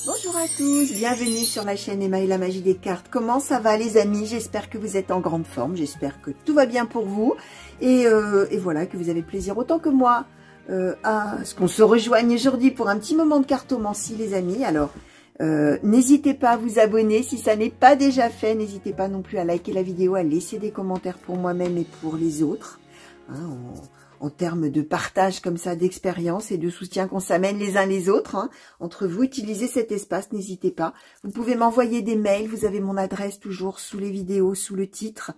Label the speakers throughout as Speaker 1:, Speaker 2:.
Speaker 1: Bonjour à tous, bienvenue sur la chaîne Emma et la magie des cartes. Comment ça va les amis? J'espère que vous êtes en grande forme, j'espère que tout va bien pour vous. Et voilà, que vous avez plaisir autant que moi à ce qu'on se rejoigne aujourd'hui pour un petit moment de cartomancie les amis. Alors, n'hésitez pas à vous abonner si ça n'est pas déjà fait. N'hésitez pas non plus à liker la vidéo, à laisser des commentaires pour moi-même et pour les autres. Hein, en termes de partage comme ça, d'expérience et de soutien qu'on s'amène les uns les autres. Hein. Entre vous, utilisez cet espace, n'hésitez pas. Vous pouvez m'envoyer des mails, vous avez mon adresse toujours sous les vidéos, sous le titre.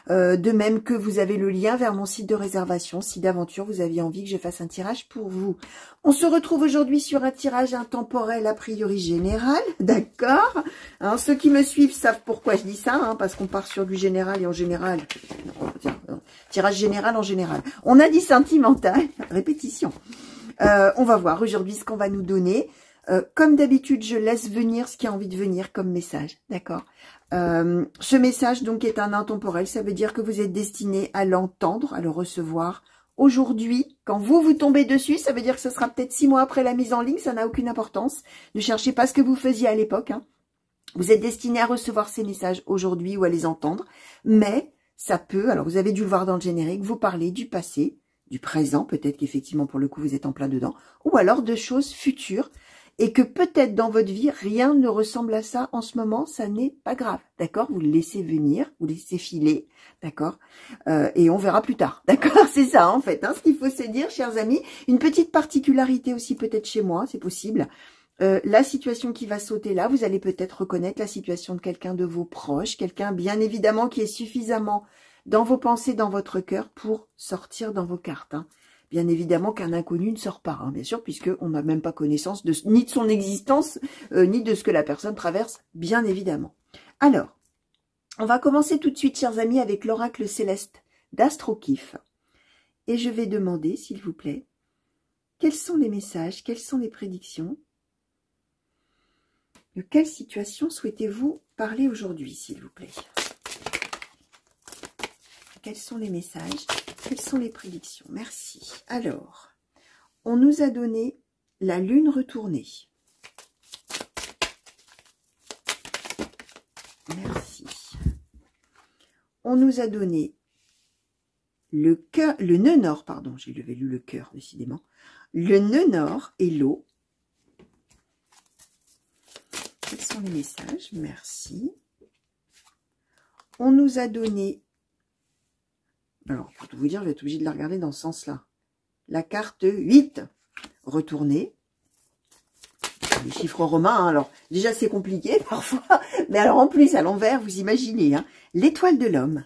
Speaker 1: De même que vous avez le lien vers mon site de réservation, si d'aventure vous aviez envie que je fasse un tirage pour vous. On se retrouve aujourd'hui sur un tirage intemporel a priori général, d'accord. Hein, ceux qui me suivent savent pourquoi je dis ça, hein, parce qu'on part sur du général et en général... Tirage général en général. On a dit sentimental, répétition. On va voir aujourd'hui ce qu'on va nous donner. Comme d'habitude, je laisse venir ce qui a envie de venir comme message, d'accord. Ce message donc est un intemporel, ça veut dire que vous êtes destiné à l'entendre, à le recevoir aujourd'hui. Quand vous tombez dessus, ça veut dire que ce sera peut-être 6 mois après la mise en ligne, ça n'a aucune importance. Ne cherchez pas ce que vous faisiez à l'époque. Hein. Vous êtes destiné à recevoir ces messages aujourd'hui ou à les entendre, mais... ça peut, alors vous avez dû le voir dans le générique, vous parler du passé, du présent, peut-être qu'effectivement pour le coup vous êtes en plein dedans, ou alors de choses futures, et que peut-être dans votre vie, rien ne ressemble à ça en ce moment, ça n'est pas grave, d'accord? Vous le laissez venir, vous le laissez filer, d'accord? Et on verra plus tard, d'accord? C'est ça en fait, hein, ce qu'il faut se dire, chers amis. Une petite particularité aussi peut-être chez moi, c'est possible. La situation qui va sauter là, vous allez peut-être reconnaître la situation de quelqu'un de vos proches, quelqu'un bien évidemment qui est suffisamment dans vos pensées, dans votre cœur pour sortir dans vos cartes. Hein. Bien évidemment qu'un inconnu ne sort pas, hein, bien sûr, puisqu'on n'a même pas connaissance ni de son existence, ni de ce que la personne traverse, bien évidemment. Alors, on va commencer tout de suite, chers amis, avec l'oracle céleste d'Astrokif. Et je vais demander, s'il vous plaît, quels sont les messages, quelles sont les prédictions? De quelle situation souhaitez-vous parler aujourd'hui, s'il vous plaît? Quels sont les messages? Quelles sont les prédictions? Merci. Alors, on nous a donné la lune retournée. Merci. On nous a donné le cœur, le nœud nord, pardon, j'ai lu le cœur, décidément. Le nœud nord et l'eau. Quels sont les messages? Merci. On nous a donné... Alors, pour tout vous dire, je vais être obligée de la regarder dans ce sens-là. La carte 8, retournée. Les chiffres romains, hein, alors, déjà c'est compliqué parfois. Mais alors en plus, à l'envers, vous imaginez. Hein, l'étoile de l'homme.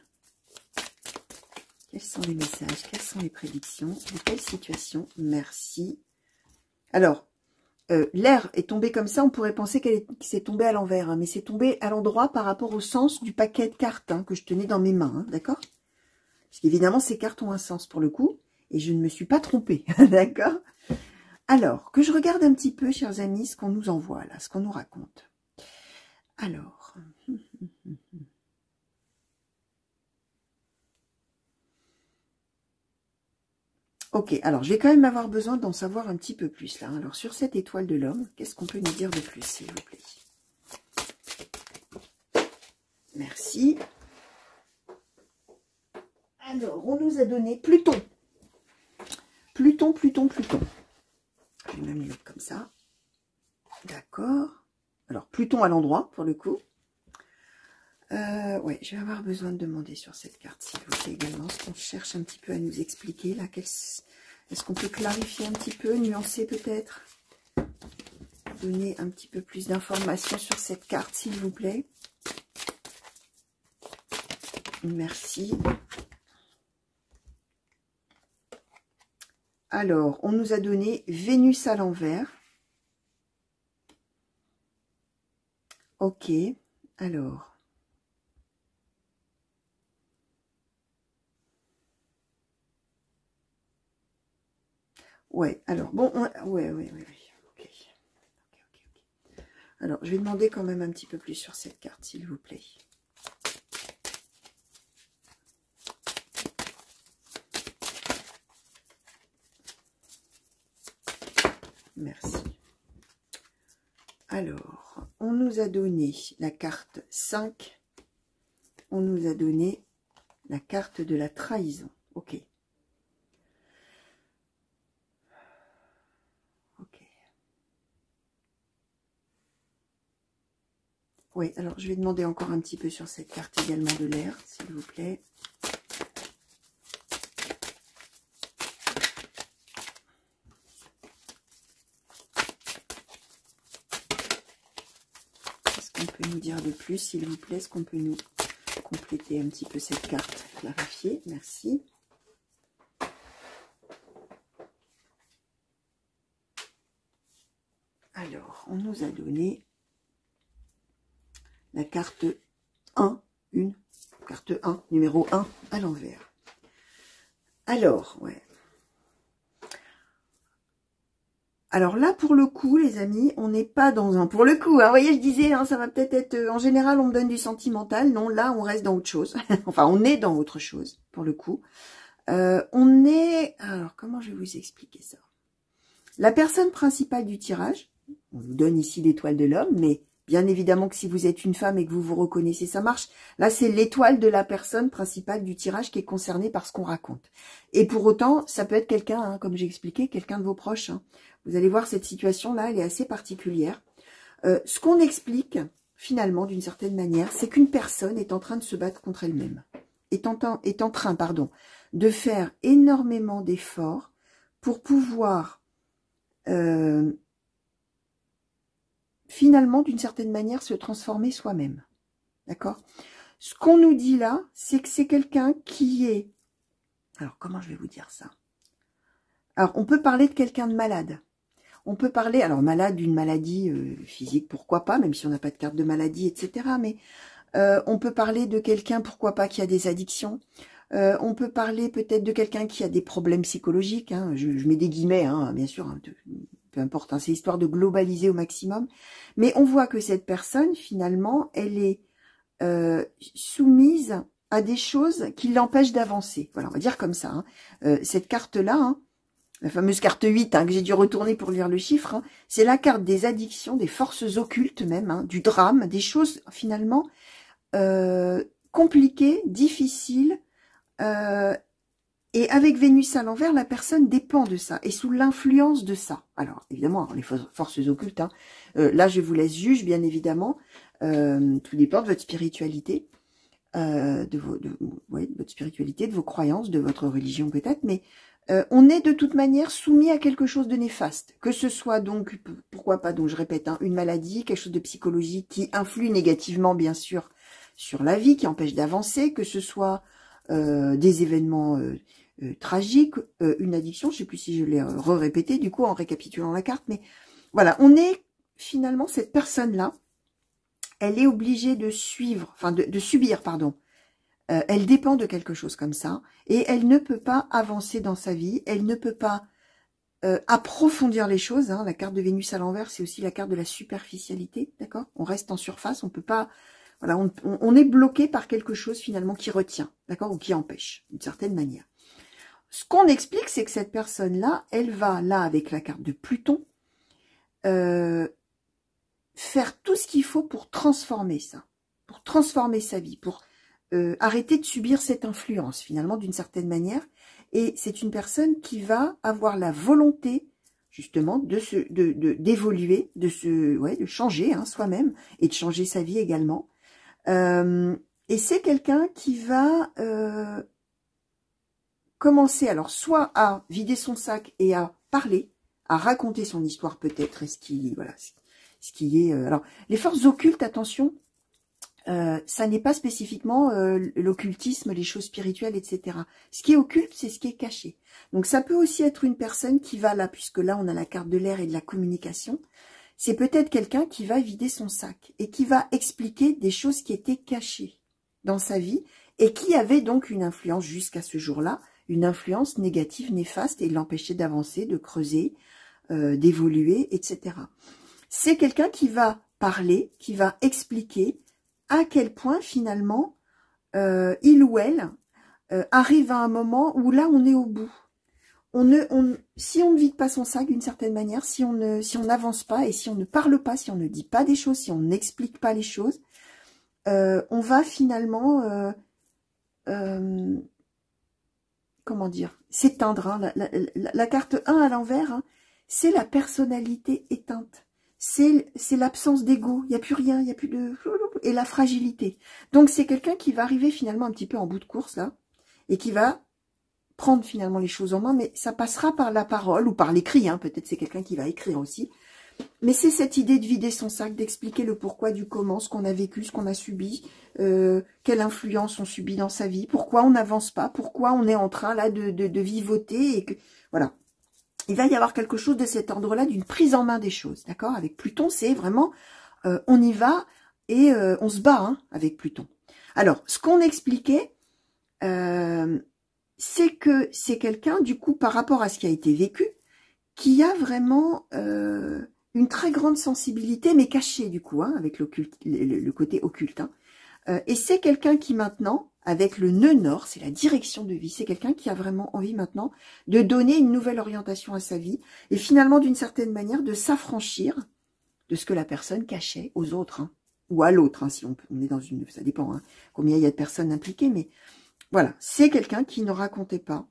Speaker 1: Quels sont les messages? Quelles sont les prédictions? De quelle situation? Merci. Alors... l'air est tombé comme ça, on pourrait penser que c'est tombé à l'envers, hein, mais c'est tombé à l'endroit par rapport au sens du paquet de cartes hein, que je tenais dans mes mains, hein, d'accord? Parce qu'évidemment, ces cartes ont un sens pour le coup, et je ne me suis pas trompée, d'accord? Alors, que je regarde un petit peu, chers amis, ce qu'on nous envoie là, ce qu'on nous raconte. Alors... Ok, alors je vais quand même avoir besoin d'en savoir un petit peu plus là. Alors sur cette étoile de l'homme, qu'est-ce qu'on peut nous dire de plus, s'il vous plaît? Merci. Alors, on nous a donné Pluton. Pluton. Je vais même le mettre comme ça. D'accord. Alors, Pluton à l'endroit, pour le coup. Ouais, je vais avoir besoin de demander sur cette carte, s'il vous plaît, également, ce qu'on cherche un petit peu à nous expliquer, là. Est-ce qu'on peut clarifier un petit peu, nuancer peut-être? Donner un petit peu plus d'informations sur cette carte, s'il vous plaît. Merci. Alors, on nous a donné Vénus à l'envers. Ok, alors... Ouais, alors, bon, ouais. Ok. Alors, je vais demander quand même un petit peu plus sur cette carte, s'il vous plaît. Merci. Alors, on nous a donné la carte 5. On nous a donné la carte de la trahison. Ok. Ok. Oui, alors je vais demander encore un petit peu sur cette carte également de l'air, s'il vous plaît. Qu'est-ce qu'on peut nous dire de plus, s'il vous plaît? Est-ce qu'on peut nous compléter un petit peu cette carte? Clarifier, merci. Alors, on nous a donné la carte 1, carte 1, numéro 1 à l'envers. Alors, ouais. Alors là, pour le coup, les amis, on n'est pas dans un... Pour le coup, hein, vous voyez, je disais, hein, ça va peut-être être... En général, on me donne du sentimental. Non, là, on reste dans autre chose. Enfin, on est dans autre chose, pour le coup. On est... Alors, comment je vais vous expliquer ça? La personne principale du tirage, on vous donne ici l'étoile de l'homme, mais bien évidemment que si vous êtes une femme et que vous vous reconnaissez, ça marche. Là, c'est l'étoile de la personne principale du tirage qui est concernée par ce qu'on raconte. Et pour autant, ça peut être quelqu'un, hein, comme j'ai expliqué, quelqu'un de vos proches. Hein. Vous allez voir, cette situation-là, elle est assez particulière. Ce qu'on explique, finalement, d'une certaine manière, c'est qu'une personne est en train de se battre contre elle-même. Est en train, de faire énormément d'efforts pour pouvoir... finalement, d'une certaine manière, se transformer soi-même. D'accord? Ce qu'on nous dit là, c'est que c'est quelqu'un qui est... Alors, comment je vais vous dire ça? Alors, on peut parler de quelqu'un de malade. On peut parler, alors malade d'une maladie physique, pourquoi pas, même si on n'a pas de carte de maladie, etc. Mais on peut parler de quelqu'un, pourquoi pas, qui a des addictions. On peut parler peut-être de quelqu'un qui a des problèmes psychologiques. Hein, je mets des guillemets, hein, bien sûr, hein, peu importe, hein, c'est histoire de globaliser au maximum. Mais on voit que cette personne, finalement, elle est soumise à des choses qui l'empêchent d'avancer. Voilà, on va dire comme ça. Hein. Cette carte-là, hein, la fameuse carte 8, hein, que j'ai dû retourner pour lire le chiffre, hein, c'est la carte des addictions, des forces occultes même, hein, du drame, des choses finalement compliquées, difficiles, et avec Vénus à l'envers, la personne dépend de ça, et sous l'influence de ça. Alors, évidemment, les forces occultes, hein, là je vous laisse juge, bien évidemment, tout dépend de votre spiritualité, de votre spiritualité, de vos croyances, de votre religion peut-être, mais on est de toute manière soumis à quelque chose de néfaste, que ce soit donc, pourquoi pas, donc je répète, hein, une maladie, quelque chose de psychologique qui influe négativement bien sûr sur la vie, qui empêche d'avancer, que ce soit des événements tragiques, une addiction, je ne sais plus si je l'ai répété du coup en récapitulant la carte, mais voilà, on est finalement, cette personne-là, elle est obligée de suivre, enfin de subir, pardon. Elle dépend de quelque chose comme ça, et elle ne peut pas avancer dans sa vie, elle ne peut pas approfondir les choses. Hein. La carte de Vénus à l'envers, c'est aussi la carte de la superficialité, d'accord? On reste en surface, on peut pas... Voilà, on est bloqué par quelque chose finalement qui retient, d'accord? Ou qui empêche, d'une certaine manière. Ce qu'on explique, c'est que cette personne-là, elle va, là, avec la carte de Pluton, faire tout ce qu'il faut pour transformer ça, pour transformer sa vie, pour arrêter de subir cette influence, finalement, d'une certaine manière. Et c'est une personne qui va avoir la volonté, justement, d'évoluer, de changer hein, soi-même, et de changer sa vie également. Et c'est quelqu'un qui va commencer, alors, soit à vider son sac et à parler, à raconter son histoire peut-être, et ce qui est... alors, les forces occultes, attention, ça n'est pas spécifiquement l'occultisme, les choses spirituelles, etc. Ce qui est occulte, c'est ce qui est caché. Donc, ça peut aussi être une personne qui va là, puisque là, on a la carte de l'air et de la communication. C'est peut-être quelqu'un qui va vider son sac et qui va expliquer des choses qui étaient cachées dans sa vie et qui avaient donc une influence jusqu'à ce jour-là, une influence négative, néfaste, et l'empêcher d'avancer, de creuser, d'évoluer, etc. C'est quelqu'un qui va parler, qui va expliquer à quel point finalement il ou elle arrive à un moment où là on est au bout. si on ne vide pas son sac d'une certaine manière, si on n'avance pas et si on ne parle pas, si on ne dit pas des choses, si on n'explique pas les choses, on va finalement, comment dire, s'éteindre. Hein. La carte 1 à l'envers, hein, c'est la personnalité éteinte. C'est l'absence d'ego. Il n'y a plus rien, il n'y a plus de... Et la fragilité. Donc, c'est quelqu'un qui va arriver finalement un petit peu en bout de course, là, et qui va prendre finalement les choses en main, mais ça passera par la parole ou par l'écrit. Hein. Peut-être c'est quelqu'un qui va écrire aussi. Mais c'est cette idée de vider son sac, d'expliquer le pourquoi du comment, ce qu'on a vécu, ce qu'on a subi, quelle influence on subit dans sa vie, pourquoi on n'avance pas, pourquoi on est en train là de vivoter. Et que, voilà. Il va y avoir quelque chose de cet ordre-là, d'une prise en main des choses. D'accord? Avec Pluton, c'est vraiment, on y va et on se bat hein, avec Pluton. Alors, ce qu'on expliquait, c'est que c'est quelqu'un, du coup, par rapport à ce qui a été vécu, qui a vraiment une très grande sensibilité, mais cachée, du coup, hein, avec le côté occulte. Hein. Et c'est quelqu'un qui, maintenant, avec le nœud nord, c'est la direction de vie, c'est quelqu'un qui a vraiment envie, maintenant, de donner une nouvelle orientation à sa vie, et finalement, d'une certaine manière, de s'affranchir de ce que la personne cachait aux autres, hein, ou à l'autre, hein, si on est dans une... Ça dépend, hein, combien il y a de personnes impliquées, mais... Voilà, c'est quelqu'un qui ne racontait pas,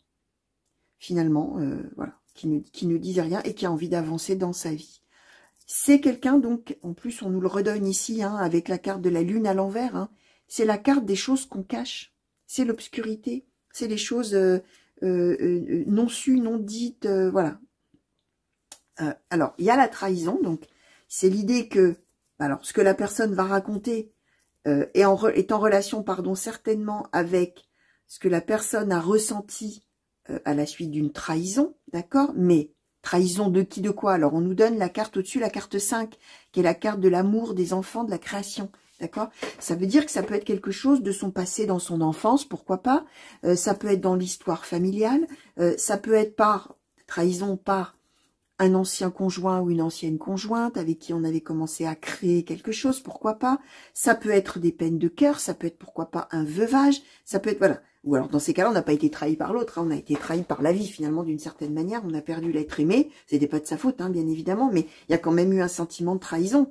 Speaker 1: finalement, voilà, qui ne disait rien et qui a envie d'avancer dans sa vie. C'est quelqu'un, donc, en plus, on nous le redonne ici, hein, avec la carte de la lune à l'envers, hein, c'est la carte des choses qu'on cache, c'est l'obscurité, c'est les choses non sues, non dites, voilà. Alors, il y a la trahison, donc, c'est l'idée que, alors, ce que la personne va raconter est en relation, pardon, certainement avec ce que la personne a ressenti à la suite d'une trahison, d'accord? Mais trahison de qui, de quoi? Alors, on nous donne la carte au-dessus, la carte 5, qui est la carte de l'amour des enfants, de la création, d'accord? Ça veut dire que ça peut être quelque chose de son passé dans son enfance, pourquoi pas? Ça peut être dans l'histoire familiale, ça peut être par trahison, par un ancien conjoint ou une ancienne conjointe avec qui on avait commencé à créer quelque chose, pourquoi pas? Ça peut être des peines de cœur, ça peut être, pourquoi pas, un veuvage, ça peut être, voilà. Ou alors, dans ces cas-là, on n'a pas été trahi par l'autre, hein, on a été trahi par la vie, finalement, d'une certaine manière, on a perdu l'être aimé, c'était pas de sa faute, hein, bien évidemment, mais il y a quand même eu un sentiment de trahison,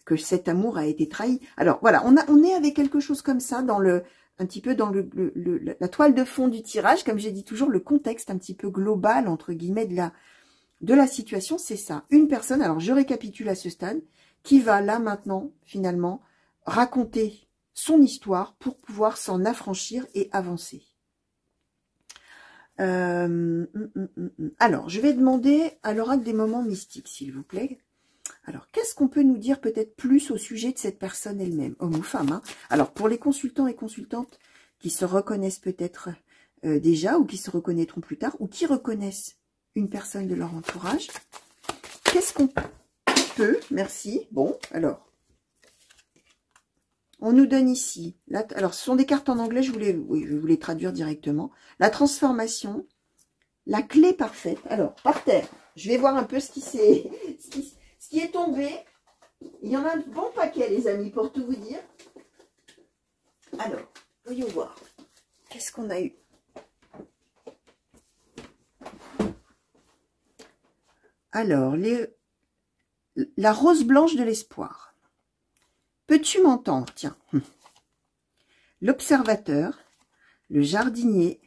Speaker 1: que cet amour a été trahi. Alors, voilà, on est avec quelque chose comme ça, dans un petit peu dans la toile de fond du tirage, comme j'ai dit toujours, le contexte un petit peu global, entre guillemets, de la situation, c'est ça. Une personne, alors je récapitule à ce stade, qui va là maintenant, finalement, raconter son histoire pour pouvoir s'en affranchir et avancer. Alors, je vais demander à l'oracle des moments mystiques, s'il vous plaît. Alors, qu'est-ce qu'on peut nous dire peut-être plus au sujet de cette personne elle-même, homme ou femme, hein? Alors, pour les consultants et consultantes qui se reconnaissent peut-être déjà, ou qui se reconnaîtront plus tard, ou qui reconnaissent une personne de leur entourage. Qu'est-ce qu'on peut? Merci. Bon, alors. On nous donne ici. Là, alors, ce sont des cartes en anglais, je vais vous les traduire directement. La transformation. La clé parfaite. Alors, par terre. Je vais voir un peu ce qui est tombé. Il y en a un bon paquet, les amis, pour tout vous dire. Alors, voyons voir. Qu'est-ce qu'on a eu? Alors, la rose blanche de l'espoir. Peux-tu m'entendre? Tiens. L'observateur, le jardinier,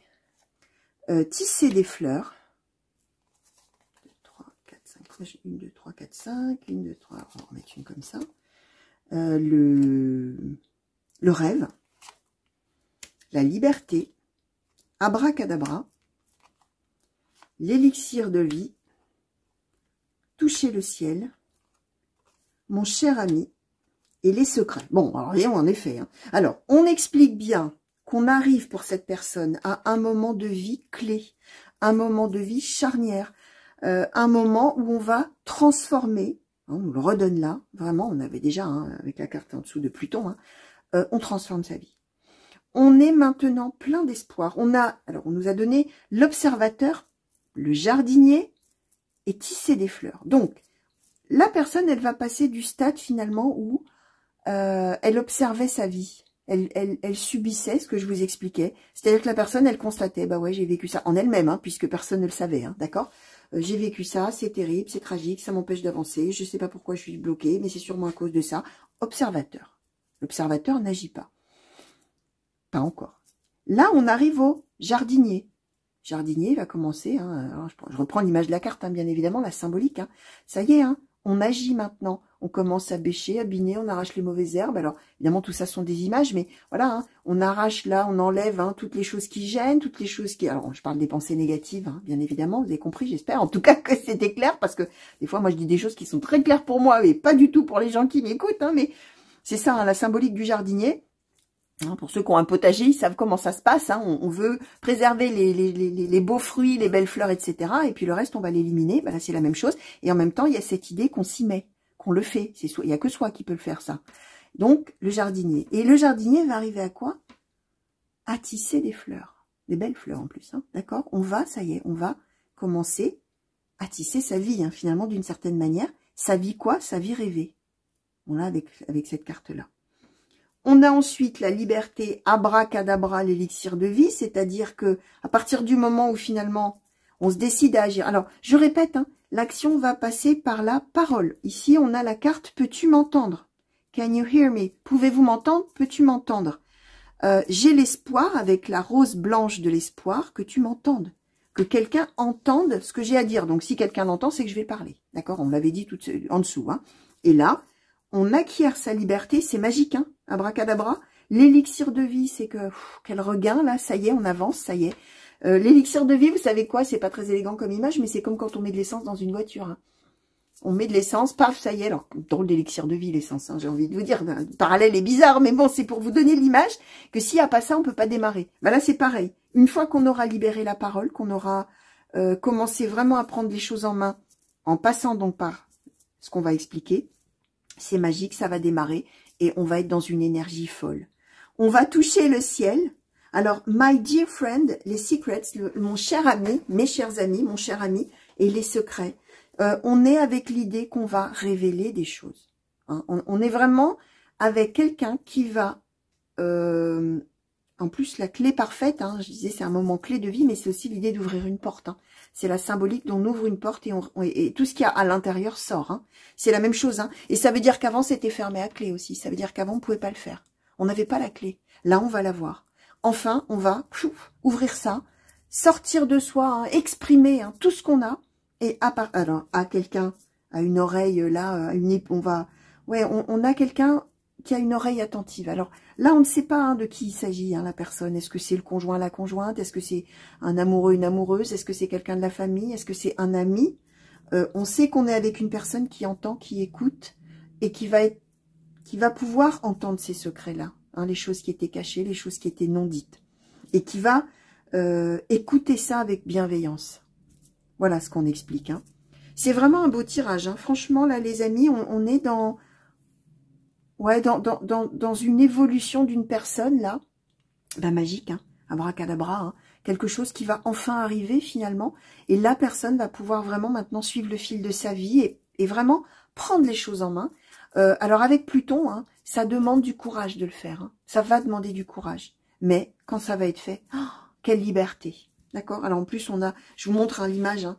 Speaker 1: tisser des fleurs. 2, 3, 4, 5. 1, 2, 3, 4, 5. 1, 2, 3. On va en mettre une comme ça. Le rêve. La liberté. Abracadabra. L'élixir de vie. Toucher le ciel. Mon cher ami. Et les secrets. Bon, alors rien en effet. Hein. Alors, on explique bien qu'on arrive pour cette personne à un moment de vie clé, un moment de vie charnière, un moment où on va transformer, hein, on nous le redonne là, vraiment, on avait déjà, hein, avec la carte en dessous de Pluton, hein, on transforme sa vie. On est maintenant plein d'espoir. On nous a donné l'observateur, le jardinier et tisser des fleurs. Donc, la personne, elle va passer du stade finalement où elle observait sa vie. elle subissait ce que je vous expliquais. C'est-à-dire que la personne, elle constatait, bah ouais, j'ai vécu ça en elle-même, hein, puisque personne ne le savait, hein, d'accord. J'ai vécu ça, c'est terrible, c'est tragique, ça m'empêche d'avancer, je sais pas pourquoi je suis bloquée, mais c'est sûrement à cause de ça. Observateur. L'observateur n'agit pas. Pas encore. Là, on arrive au jardinier. Jardinier va commencer, hein, alors je reprends l'image de la carte, hein, bien évidemment, la symbolique. Hein. Ça y est, hein, on agit maintenant. On commence à bêcher, à biner, on arrache les mauvaises herbes. Alors, évidemment, tout ça sont des images, mais voilà, hein, on arrache là, on enlève hein, toutes les choses qui gênent, toutes les choses qui... Alors, je parle des pensées négatives, hein, bien évidemment, vous avez compris, j'espère. En tout cas, que c'était clair, parce que des fois, moi, je dis des choses qui sont très claires pour moi, et pas du tout pour les gens qui m'écoutent, hein, mais c'est ça, hein, la symbolique du jardinier. Pour ceux qui ont un potager, ils savent comment ça se passe. Hein. On veut préserver les beaux fruits, les belles fleurs, etc. Et puis le reste, on va l'éliminer. Ben là, c'est la même chose. Et en même temps, il y a cette idée qu'on s'y met, qu'on le fait. Il n'y a que soi qui peut le faire, ça. Donc, le jardinier. Et le jardinier va arriver à quoi? À tisser des fleurs. Des belles fleurs en plus. Hein. D'accord? On va, ça y est, on va commencer à tisser sa vie, hein, finalement, d'une certaine manière. Sa vie quoi? Sa vie rêvée. On l'a avec cette carte-là. On a ensuite la liberté, abracadabra, l'élixir de vie, c'est-à-dire que à partir du moment où finalement on se décide à agir. Alors, je répète, hein, l'action va passer par la parole. Ici, on a la carte « Peux-tu m'entendre » ? Can you hear me? Pouvez-vous m'entendre? Peux-tu m'entendre? J'ai l'espoir, avec la rose blanche de l'espoir, que tu m'entendes. Que quelqu'un entende ce que j'ai à dire. Donc, si quelqu'un l'entend, c'est que je vais parler. D'accord? On l'avait dit tout en dessous. Hein. Et là, on acquiert sa liberté, c'est magique, hein, abracadabra. L'élixir de vie, c'est que, quel regain, là, ça y est, on avance, ça y est. L'élixir de vie, vous savez quoi, c'est pas très élégant comme image, mais c'est comme quand on met de l'essence dans une voiture. Hein. On met de l'essence, paf, ça y est, alors, drôle d'élixir de vie, l'essence, hein, j'ai envie de vous dire, le parallèle est bizarre, mais bon, c'est pour vous donner l'image que s'il n'y a pas ça, on peut pas démarrer. Ben là, c'est pareil. Une fois qu'on aura libéré la parole, qu'on aura commencé vraiment à prendre les choses en main, en passant donc par ce qu'on va expliquer, c'est magique, ça va démarrer et on va être dans une énergie folle. On va toucher le ciel. Alors, my dear friend, les secrets, mon cher ami, mes chers amis, mon cher ami, et les secrets. On est avec l'idée qu'on va révéler des choses. Hein. On est vraiment avec quelqu'un qui va... en plus, la clé parfaite, hein, je disais, c'est un moment clé de vie, mais c'est aussi l'idée d'ouvrir une porte. Hein. C'est la symbolique dont on ouvre une porte et tout ce qu'il y a à l'intérieur sort. Hein. C'est la même chose. Hein. Et ça veut dire qu'avant, c'était fermé à clé aussi. Ça veut dire qu'avant, on ne pouvait pas le faire. On n'avait pas la clé. Là, on va l'avoir. Enfin, on va ouvrir ça, sortir de soi, hein, exprimer hein, tout ce qu'on a. Et alors, à quelqu'un, à une oreille, là, on a quelqu'un qui a une oreille attentive. Alors, là, on ne sait pas hein, de qui il s'agit, hein, la personne. Est-ce que c'est le conjoint, la conjointe? Est-ce que c'est un amoureux, une amoureuse? Est-ce que c'est quelqu'un de la famille? Est-ce que c'est un ami? On sait qu'on est avec une personne qui entend, qui écoute et qui va pouvoir entendre ces secrets-là. Hein, les choses qui étaient cachées, les choses qui étaient non dites. Et qui va écouter ça avec bienveillance. Voilà ce qu'on explique. Hein. C'est vraiment un beau tirage. Hein. Franchement, là, les amis, on est dans... Ouais, dans une évolution d'une personne, là, ben magique, hein, abracadabra, hein, quelque chose qui va enfin arriver, finalement, et la personne va pouvoir vraiment maintenant suivre le fil de sa vie et vraiment prendre les choses en main. Alors, avec Pluton, hein, ça demande du courage de le faire, hein, ça va demander du courage, mais quand ça va être fait, oh, quelle liberté, d'accord? Alors, en plus, je vous montre hein, l'image, hein.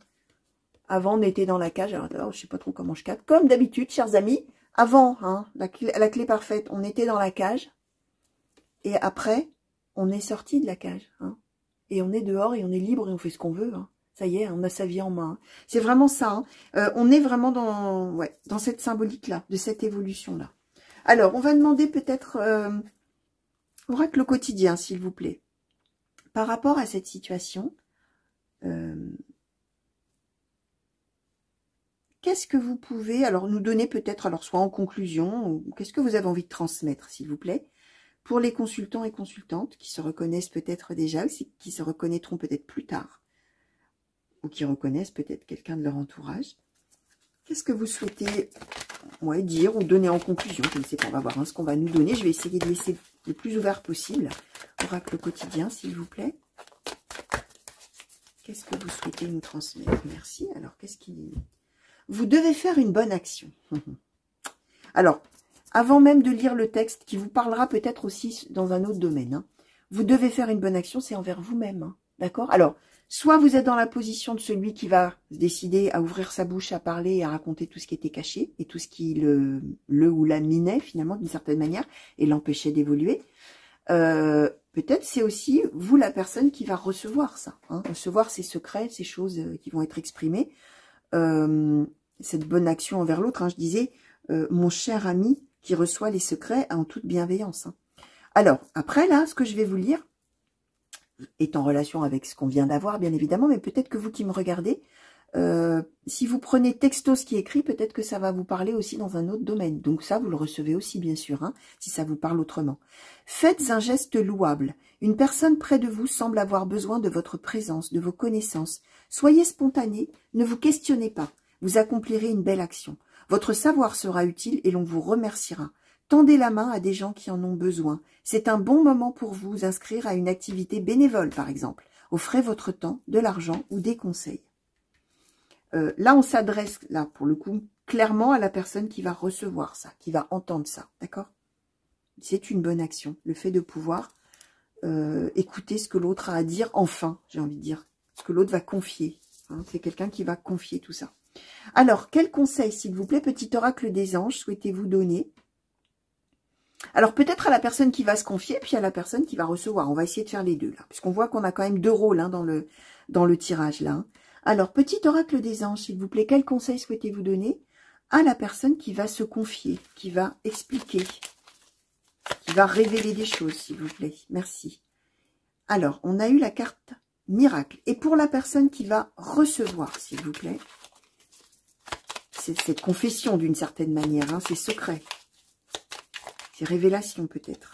Speaker 1: Avant, on était dans la cage, alors je sais pas trop comment je capte, comme d'habitude, chers amis. Avant, hein, la clé parfaite, on était dans la cage. Et après, on est sorti de la cage. Hein, et on est dehors et on est libre et on fait ce qu'on veut. Hein. Ça y est, on a sa vie en main. Hein. C'est vraiment ça. Hein. On est vraiment dans cette symbolique-là, de cette évolution-là. Alors, on va demander peut-être oracle au quotidien, s'il vous plaît. Par rapport à cette situation... qu'est-ce que vous pouvez, alors nous donner peut-être, alors soit en conclusion, ou qu'est-ce que vous avez envie de transmettre, s'il vous plaît, pour les consultants et consultantes qui se reconnaissent peut-être déjà, ou qui se reconnaîtront peut-être plus tard, ou qui reconnaissent peut-être quelqu'un de leur entourage. Qu'est-ce que vous souhaitez dire ou donner en conclusion? Je ne sais pas, on va voir hein, ce qu'on va nous donner. Je vais essayer de laisser le plus ouvert possible. Oracle quotidien, s'il vous plaît. Qu'est-ce que vous souhaitez nous transmettre? Merci. Alors, qu'est-ce qui... Vous devez faire une bonne action. Alors, avant même de lire le texte, qui vous parlera peut-être aussi dans un autre domaine, hein, vous devez faire une bonne action, c'est envers vous-même. Hein, d'accord? Alors, soit vous êtes dans la position de celui qui va se décider à ouvrir sa bouche, à parler et à raconter tout ce qui était caché, et tout ce qui le ou la minait, finalement, d'une certaine manière, et l'empêchait d'évoluer. Peut-être c'est aussi vous la personne qui va recevoir ça, hein, recevoir ces secrets, ces choses qui vont être exprimées, cette bonne action envers l'autre. Hein, je disais, mon cher ami qui reçoit les secrets en toute bienveillance. Hein. Alors, après là, ce que je vais vous lire est en relation avec ce qu'on vient d'avoir, bien évidemment, mais peut-être que vous qui me regardez, si vous prenez texto ce qui est écrit, peut-être que ça va vous parler aussi dans un autre domaine. Donc ça, vous le recevez aussi, bien sûr, hein, si ça vous parle autrement. Faites un geste louable. Une personne près de vous semble avoir besoin de votre présence, de vos connaissances. Soyez spontané, ne vous questionnez pas. Vous accomplirez une belle action. Votre savoir sera utile et l'on vous remerciera. Tendez la main à des gens qui en ont besoin. C'est un bon moment pour vous inscrire à une activité bénévole, par exemple. Offrez votre temps, de l'argent ou des conseils. Là, on s'adresse, là, pour le coup, clairement à la personne qui va recevoir ça, qui va entendre ça, d'accord? C'est une bonne action, le fait de pouvoir écouter ce que l'autre a à dire, enfin, j'ai envie de dire, ce que l'autre va confier. Hein, c'est quelqu'un qui va confier tout ça. Alors, quel conseil, s'il vous plaît, petit oracle des anges, souhaitez-vous donner? Alors, peut-être à la personne qui va se confier, puis à la personne qui va recevoir. On va essayer de faire les deux, là, puisqu'on voit qu'on a quand même deux rôles hein, dans le tirage, là. Hein. Alors, petit oracle des anges, s'il vous plaît, quel conseil souhaitez-vous donner à la personne qui va se confier, qui va expliquer, qui va révéler des choses, s'il vous plaît. Merci. Alors, on a eu la carte miracle. Et pour la personne qui va recevoir, s'il vous plaît, c'est cette confession d'une certaine manière, hein, c'est secret. C'est révélation peut-être.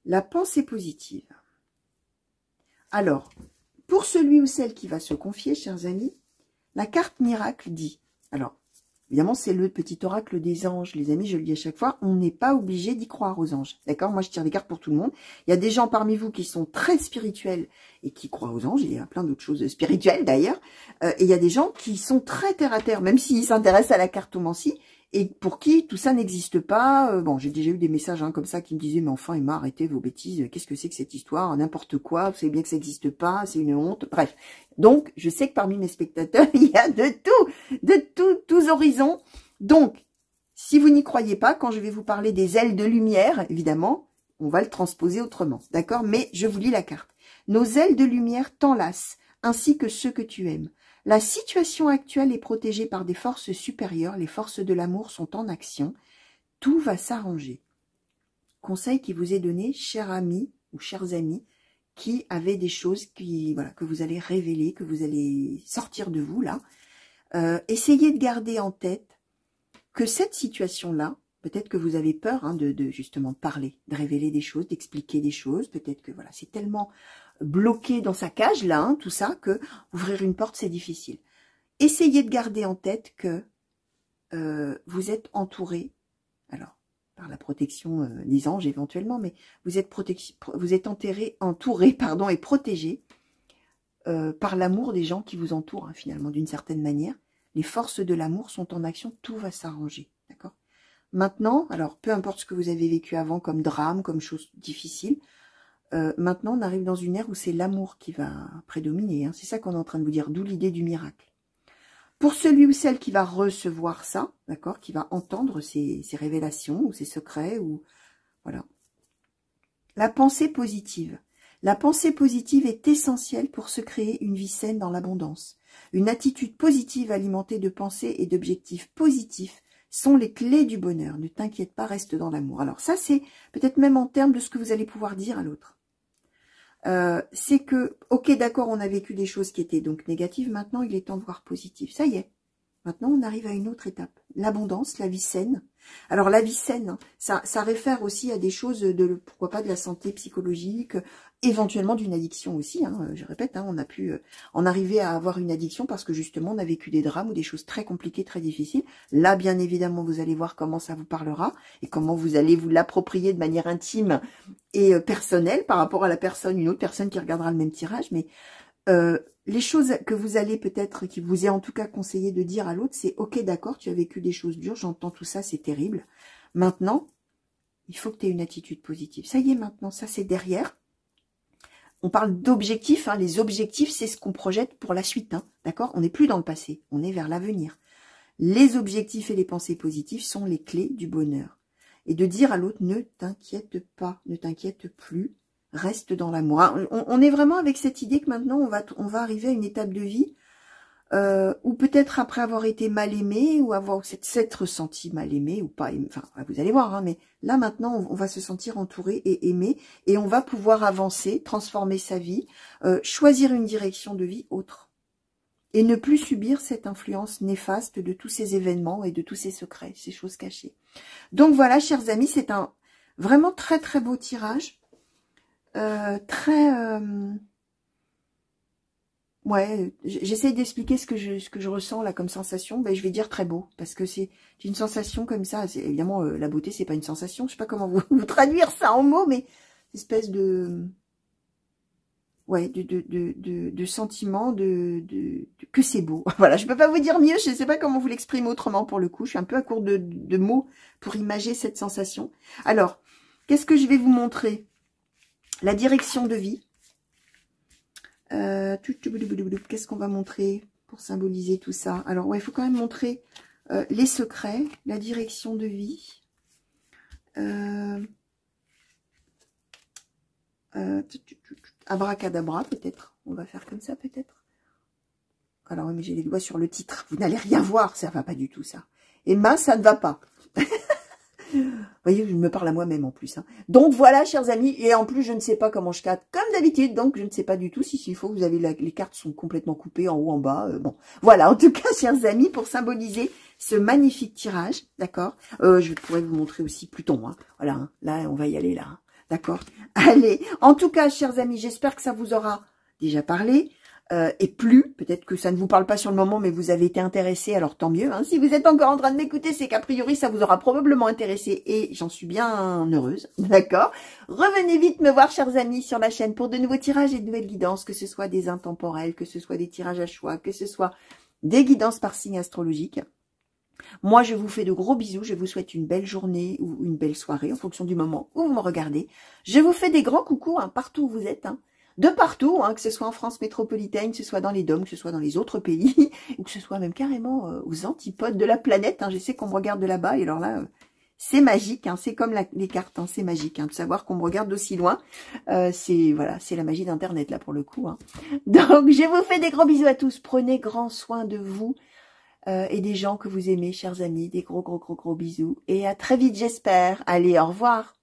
Speaker 1: La pensée positive. Alors, pour celui ou celle qui va se confier, chers amis, la carte miracle dit, alors, évidemment, c'est le petit oracle des anges, les amis, je le dis à chaque fois, on n'est pas obligé d'y croire aux anges, d'accord? Moi, je tire des cartes pour tout le monde. Il y a des gens parmi vous qui sont très spirituels et qui croient aux anges, il y a plein d'autres choses spirituelles d'ailleurs, et il y a des gens qui sont très terre-à-terre, même s'ils s'intéressent à la cartomancie, et pour qui tout ça n'existe pas. Bon, j'ai déjà eu des messages hein, comme ça qui me disaient, mais enfin, Emma, arrêtez vos bêtises, qu'est-ce que c'est que cette histoire, n'importe quoi, vous savez bien que ça n'existe pas, c'est une honte, bref. Donc, je sais que parmi mes spectateurs, il y a tous horizons. Donc, si vous n'y croyez pas, quand je vais vous parler des ailes de lumière, évidemment, on va le transposer autrement, d'accord? Mais je vous lis la carte. Nos ailes de lumière t'enlacent, ainsi que ceux que tu aimes. La situation actuelle est protégée par des forces supérieures. Les forces de l'amour sont en action. Tout va s'arranger. Conseil qui vous est donné, chers amis ou chers amis, qui avaient des choses que vous allez révéler, que vous allez sortir de vous, là. Essayez de garder en tête que cette situation-là, peut-être que vous avez peur hein, de justement parler, de révéler des choses, d'expliquer des choses. Peut-être que voilà, c'est tellement bloqué dans sa cage, là, hein, tout ça, que ouvrir une porte, c'est difficile. Essayez de garder en tête que vous êtes entouré, alors, par la protection des anges éventuellement, mais vous êtes entouré et protégé par l'amour des gens qui vous entourent, hein, finalement, d'une certaine manière. Les forces de l'amour sont en action, tout va s'arranger, d'accord? Maintenant, alors, peu importe ce que vous avez vécu avant comme drame, comme chose difficile, maintenant, on arrive dans une ère où c'est l'amour qui va prédominer. Hein. C'est ça qu'on est en train de vous dire, d'où l'idée du miracle. Pour celui ou celle qui va recevoir ça, d'accord, qui va entendre ces révélations ou ces secrets, ou voilà. La pensée positive. La pensée positive est essentielle pour se créer une vie saine dans l'abondance. Une attitude positive alimentée de pensées et d'objectifs positifs sont les clés du bonheur. Ne t'inquiète pas, reste dans l'amour. Alors ça, c'est peut-être même en termes de ce que vous allez pouvoir dire à l'autre. C'est que, ok, d'accord, on a vécu des choses qui étaient donc négatives, maintenant il est temps de voir positif. Ça y est, maintenant on arrive à une autre étape. L'abondance, la vie saine. Alors la vie saine, ça réfère aussi à des choses pourquoi pas de la santé psychologique, éventuellement d'une addiction aussi. Hein, je répète, hein, on a pu en arriver à avoir une addiction parce que justement on a vécu des drames ou des choses très compliquées, très difficiles. Là, bien évidemment, vous allez voir comment ça vous parlera et comment vous allez vous l'approprier de manière intime et personnelle par rapport à une autre personne qui regardera le même tirage. Mais les choses que vous allez peut-être, qui vous est en tout cas conseillé de dire à l'autre, c'est ok, d'accord, tu as vécu des choses dures, j'entends tout ça, c'est terrible. Maintenant, il faut que tu aies une attitude positive. Ça y est, maintenant, ça c'est derrière. On parle d'objectifs. Hein. Les objectifs, c'est ce qu'on projette pour la suite. Hein. D'accord? On n'est plus dans le passé, on est vers l'avenir. Les objectifs et les pensées positives sont les clés du bonheur. Et de dire à l'autre, ne t'inquiète pas, ne t'inquiète plus, reste dans l'amour. On est vraiment avec cette idée que maintenant, on va arriver à une étape de vie ou peut-être après avoir été mal aimé, ou avoir s'être ressenti mal aimé, ou pas aimé, enfin, vous allez voir, hein, mais là, maintenant, on va se sentir entouré et aimé, et on va pouvoir avancer, transformer sa vie, choisir une direction de vie autre. Et ne plus subir cette influence néfaste de tous ces événements et de tous ces secrets, ces choses cachées. Donc voilà, chers amis, c'est un vraiment très très beau tirage. Ouais, j'essaye d'expliquer ce que je ressens là comme sensation. Ben, je vais dire très beau, parce que c'est une sensation comme ça. Évidemment, la beauté, c'est pas une sensation. Je sais pas comment vous traduire ça en mots, mais espèce de... Ouais, de sentiment que c'est beau. Voilà, je peux pas vous dire mieux, je sais pas comment vous l'exprimer autrement pour le coup. Je suis un peu à court de mots pour imager cette sensation. Alors, qu'est-ce que je vais vous montrer? La direction de vie. Qu'est-ce qu'on va montrer pour symboliser tout ça? Alors, ouais, il faut quand même montrer les secrets, la direction de vie. Abracadabra, peut-être. On va faire comme ça, peut-être. Alors, mais j'ai les doigts sur le titre. Vous n'allez rien voir, ça va pas du tout, ça. Emma, ça ne va pas. Vous voyez, je me parle à moi-même en plus. Hein. Donc voilà, chers amis, et en plus, je ne sais pas comment je cadre, comme d'habitude, donc je ne sais pas du tout s'il faut. Vous avez les cartes sont complètement coupées en haut, en bas. Bon, voilà, en tout cas, chers amis, pour symboliser ce magnifique tirage, d'accord. Je pourrais vous montrer aussi Pluton. Hein. Voilà, hein, là, on va y aller là. Hein. D'accord. Allez, en tout cas, chers amis, j'espère que ça vous aura déjà parlé. Et plus, peut-être que ça ne vous parle pas sur le moment, mais vous avez été intéressé, alors tant mieux. Hein. Si vous êtes encore en train de m'écouter, c'est qu'a priori, ça vous aura probablement intéressé et j'en suis bien heureuse, d'accord. Revenez vite me voir, chers amis, sur la chaîne pour de nouveaux tirages et de nouvelles guidances, que ce soit des intemporels, que ce soit des tirages à choix, que ce soit des guidances par signe astrologique. Moi, je vous fais de gros bisous, je vous souhaite une belle journée ou une belle soirée, en fonction du moment où vous me regardez. Je vous fais des grands coucous, hein, partout où vous êtes, hein. De partout, hein, que ce soit en France métropolitaine, que ce soit dans les DOM, que ce soit dans les autres pays, ou que ce soit même carrément aux antipodes de la planète. Hein, je sais qu'on me regarde de là-bas, et alors là, c'est magique, hein, c'est comme les cartes, hein, c'est magique, hein, de savoir qu'on me regarde d'aussi loin. C'est voilà, c'est la magie d'Internet, là, pour le coup. Hein. Donc, je vous fais des gros bisous à tous, prenez grand soin de vous et des gens que vous aimez, chers amis, des gros bisous, et à très vite, j'espère. Allez, au revoir.